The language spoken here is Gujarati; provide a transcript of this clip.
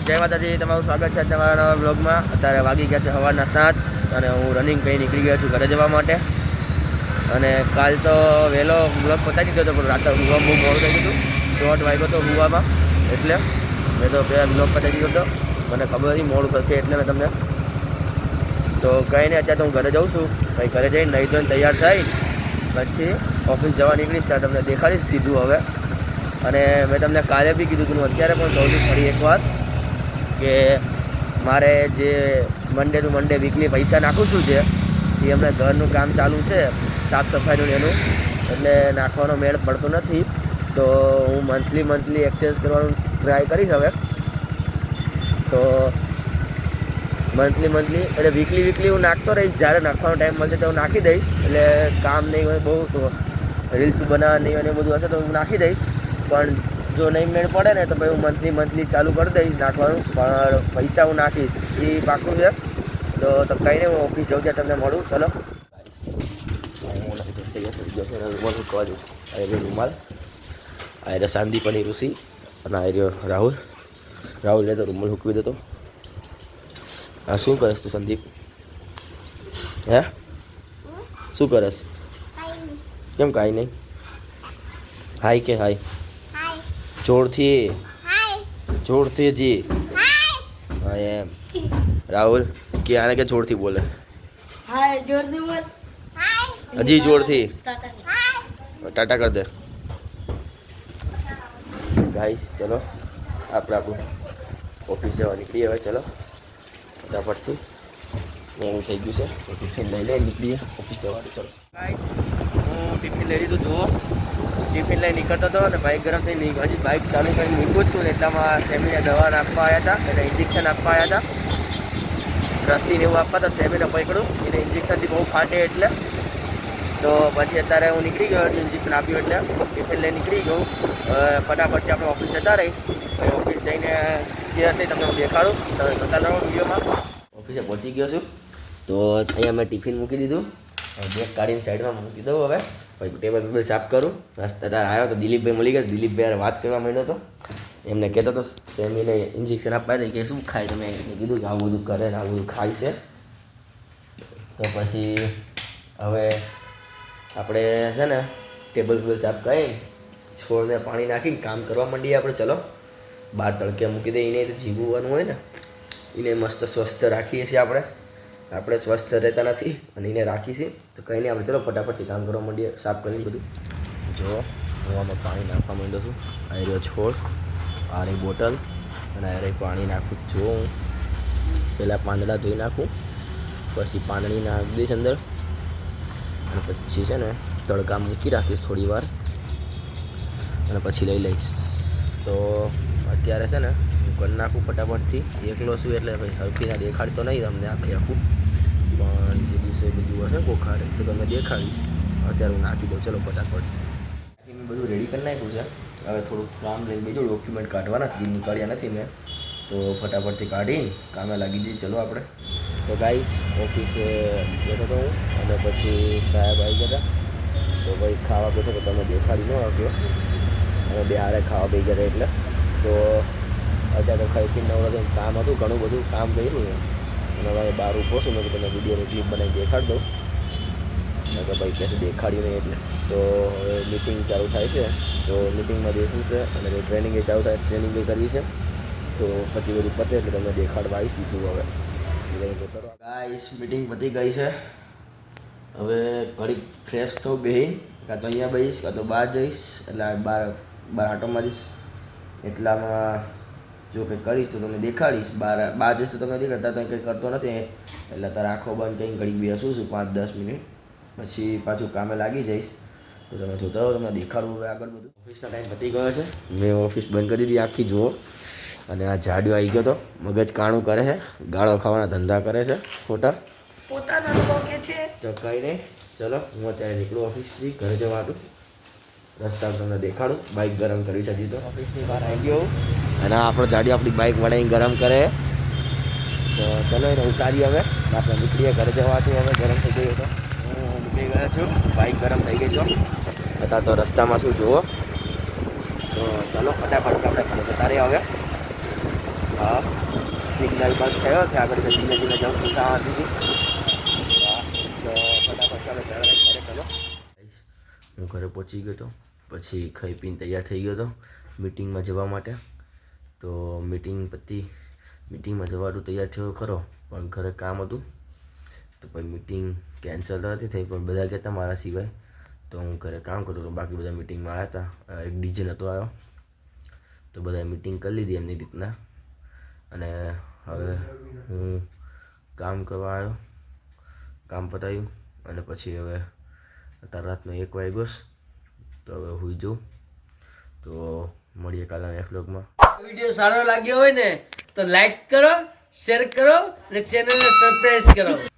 જય માતાજી, તમારું સ્વાગત છે તમારા નવા બ્લોગમાં. અત્યારે વાગી ગયા છે સવારના 7 અને હું રનિંગ કરી નીકળી ગયો છું ઘરે જવા માટે. અને કાલ તો વહેલો બ્લોગ પતાવી દીધો હતો, પણ રાતે હુવા બહુ મોડું થઈ ગયું હતું. 1:30 વાગ્યો હતો હુવામાં, એટલે મેં તો પહેલાં બ્લોગ પતાવી દીધો હતો. મને ખબર હતી મોડું થશે એટલે મેં તમને તો કંઈ નહીં. અત્યારે તો હું ઘરે જાઉં છું. કંઈ ઘરે જઈને નહીં ધોઈને તૈયાર થઈ પછી ઓફિસ જવા નીકળીશ ત્યાં તમને દેખાડીશ સીધું હવે. અને મેં તમને કાલે બી કીધું હતું, હું અત્યારે પણ કહું છું ફરી એકવાર કે મારે જે મંડે ટુ મંડે વીકલી પૈસા નાખું છું જે એ હમણાં ઘરનું કામ ચાલુ છે, સાફ સફાઈનું એનું, એટલે નાખવાનો મેળ પડતો નથી. તો હું મંથલી એક્સચેન્જ કરવાનું ટ્રાય કરીશ હવે. તો મંથલી એટલે વીકલી હું નાખતો રહીશ. જ્યારે નાખવાનો ટાઈમ મળશે તો હું નાખી દઈશ. એટલે કામ નહીં હોય બહુ, તો રીલ્સ બનાવવા નહીં હોય ને બધું હશે તો હું નાખી દઈશ. પણ જો નહીં મેળ પડે ને તો પછી હું મંથલી ચાલુ કરી દઈશ નાખવાનું. પણ પૈસા હું નાખીશ એ પાકું છે. તો કંઈ નહીં, હું ઓફિસ જાઉં ત્યાં તમને મળું. ચલો રૂમાલ આ રહ્યો શાંતિ પણ ઋષિ અને આ રહ્યો રાહુલ ને તો રૂમાલ મૂકવી દેતો. હા, શું કરસ તું સંદીપ? હે શું કરસ? કેમ કાંઈ નહીં? હાય કે હાય? જોરથી જી. હા એમ. રાહુલ કે આને કે જોરથી બોલે? હાય જોરથી બોલ. હજી જોરથી ટાટા કર દે. ગાઈસ ચલો આપણે આપણું ઓફિસ જવા નીકળીએ હવે. ચલો ફટાફટથી એવું થઈ ગયું છે. ટિફિન લઈ લઈને નીકળીએ ઓફિસ જવાનું. ચલો ગાઈસ, હું ટિફિન લઈ લીધું. જુઓ, ટિફિન લઈ નીકળતો હતો અને બાઇક ગરમ થઈ હજી બાઇક ચાલુ કરીને મૂક્યું જ હતું ને એટલામાં સેમીને દવા નાખવા આવ્યા હતા, એને ઇન્જેક્શન આપવા આવ્યા હતા. રસીને એવું આપવા હતા. સેમીને પકડું એને ઇન્જેક્શનથી બહુ ફાટે એટલે. તો પછી અત્યારે હું નીકળી ગયો છું ઇન્જેક્શન આપ્યું એટલે. ટિફિન લઈને નીકળી ગયું. ફટાફટથી આપણે ઓફિસ જતા રહી. પછી ઓફિસ જઈને જે હશે તમને હું દેખાડું. તમે જોતા રહો વિડીયોમાં. ઓફિસે પહોંચી ગયો છું. તો અહીંયા મેં ટિફિન મૂકી દીધું. બેગ કાઢીને સાઈડમાં મૂકી દઉં હવે. પછી ટેબલ સાફ કરું. રસ્તા આવ્યો તો દિલીપભાઈ મળી ગયા. દિલીપભાઈ વાત કરવા માંડ્યો હતો. એમને કહેતો હતો સેમીને ઇન્જેક્શન આપવા હતા કે શું ખાય તમે? કીધું કે આવું બધું કરે ને આવું બધું ખાય છે. તો પછી હવે આપણે છે ને ટેબલ સાફ કરીને છોડને પાણી નાખીને કામ કરવા માંડીએ આપણે. ચલો બહાર તડકે મૂકી દઈએ. એને તો જીવવાનું હોય ને, એને મસ્ત સ્વસ્થ રાખીએ છીએ આપણે સ્વસ્થ રહેતા નથી અને એને રાખીએ. તો કંઈ નહીં, આપણે ચલો ફટાફટથી કામ કરવા માંડીએ સાફ કરીને બધું. જો હું આમાં પાણી નાખવા માંડ્યો છું. આ રહ્યો છોડ, આ રહી બોટલ અને આ રહી પાણી નાખું. જો હું પહેલાં પાંદડા ધોઈ નાખું, પછી પાંદડી નાખી દઈશ અંદર અને પછી છે ને તડકા મૂકી રાખીશ થોડી વાર અને પછી લઈ લઈશ. તો અત્યારે છે ને હું કરી નાખું ફટાફટથી. એકલો છું એટલે ભાઈ હલકીના દેખાડતો નહીં તમને આખું, પણ જે દિવસે બીજું હશે કોખારે તો તમને દેખાડીશ. અત્યારે હું નાખી દઉં. ચલો ફટાફટ મેં બધું રેડી કરી નાખ્યું છે. હવે થોડુંક કામ લઈને બીજું ડોક્યુમેન્ટ કાઢવાના છે, નીકળ્યા નથી મેં, તો ફટાફટથી કાઢીને કામે લાગી જઈએ. ચલો આપણે. તો ગાઈસ ઓફિસે બેઠો હતો હું અને પછી સાહેબ આવી ગયા હતા. તો ભાઈ ખાવા બેઠો તો તમે દેખાડી ન આપ્યો. અને બે હારે ખાવા બેસી ગયા એટલે. તો અત્યારે તો ખાઈ પીને નવરા કામ હતું, ઘણું બધું કામ કર્યું અને હવે બહાર ઊભો છું મેં તમને વિડીયોની ક્લિપ બનાવી દેખાડી દઉં. કે ભાઈ કહેશે દેખાડ્યું નહીં એટલે. તો હવે મિટિંગ ચાલુ થાય છે, તો મિટિંગમાં બેસવું છે અને ટ્રેનિંગ એ ચાલુ થાય, ટ્રેનિંગ એ કરવી છે. તો પછી બધું પતે એટલે તમને દેખાડવા આવી સીધું હવે. ગાઈસ મિટિંગ પતી ગઈ છે. હવે ઘડીક ફ્રેશ થઉં, બેહીને કાં તો અહીંયા બેસીશ કાં તો બહાર જઈશ. એટલે બહાર આટો મારીશ. એટલામાં જો કંઈક કરીશ તો તમને દેખાડીશ. બહાર જઈશ તો તમને દેખાડતા તો કંઈ કરતો નથી એટલે તારે આંખો બંધ કંઈ ઘડીક બેસું છું 5-10 મિનિટ, પછી પાછું કામે લાગી જઈશ. તો તમે જોતા રહો, તમને દેખાડવું હવે આગળ બધું. ઓફિસનો ટાઈમ પતી ગયો છે. મેં ઓફિસ બંધ કરી દીધી આખી. જુઓ, અને આ જાડિયો આવી ગયો તો મગજ કાણું કરે છે, ગાળો ખાવાના ધંધા કરે છે ખોટા પોતાના લોકો કે છે. તો કંઈ નહીં, ચલો હું અત્યારે નીકળું ઓફિસથી ઘરે જવાનું. રસ્તા તમને દેખાડું. બાઇક ગરમ કરી છે હજી તો. ઓફિસની બહાર આવી ગયો અને આપણો જાડિયો આપણી બાઇક વળાઈને ગરમ કરે. તો ચલો એને ઉતારીએ હવે. આપણે નીકળીએ ઘરે જવાથી. હવે ગરમ થઈ ગયું તો હું નીકળી ગયો છું. બાઇક ગરમ થઈ ગઈ છો. અત્યારે તો રસ્તામાં શું જુઓ, તો તો ચાલો ફટાફટ આપણે ઘરે જતા રહીએ હવે. હા સિગ્નલ બંધ થયો છે આગળ ધીમે ધીમે જાઉં છું શાંતિથી. હા તો ફટાફટ ચાલો ઘરે ચલો. હું ઘરે પહોંચી ગયો હતો, પછી ખાઈ પીને તૈયાર થઈ ગયો હતો મીટિંગમાં જવા માટે. તો મીટિંગમાં જવાનું તૈયાર થયો ખરો, પણ ઘરે કામ હતું તો પછી મીટિંગ કેન્સલ તો નથી થઈ, પણ બધા કહેતા મારા સિવાય. તો હું ઘરે કામ કરતો હતો, બાકી બધા મીટિંગમાં આવ્યા હતા. એક ડીજે નહોતો આવ્યો તો બધાએ મીટિંગ કરી લીધી એમની રીતના. અને હવે હું કામ કરવા આવ્યો, કામ પતાવ્યું અને પછી હવે અત્યારે રાતનો 1 વાગ્યો છે. તો હવે હુઈ જાઉં. તો મળીએ કાલના નેક્સ્ટ વ્લોગમાં. વિડીયો સારો લાગ્યો હોય ને તો લાઈક કરો, શેર કરો અને ચેનલને સબસ્ક્રાઇબ કરો.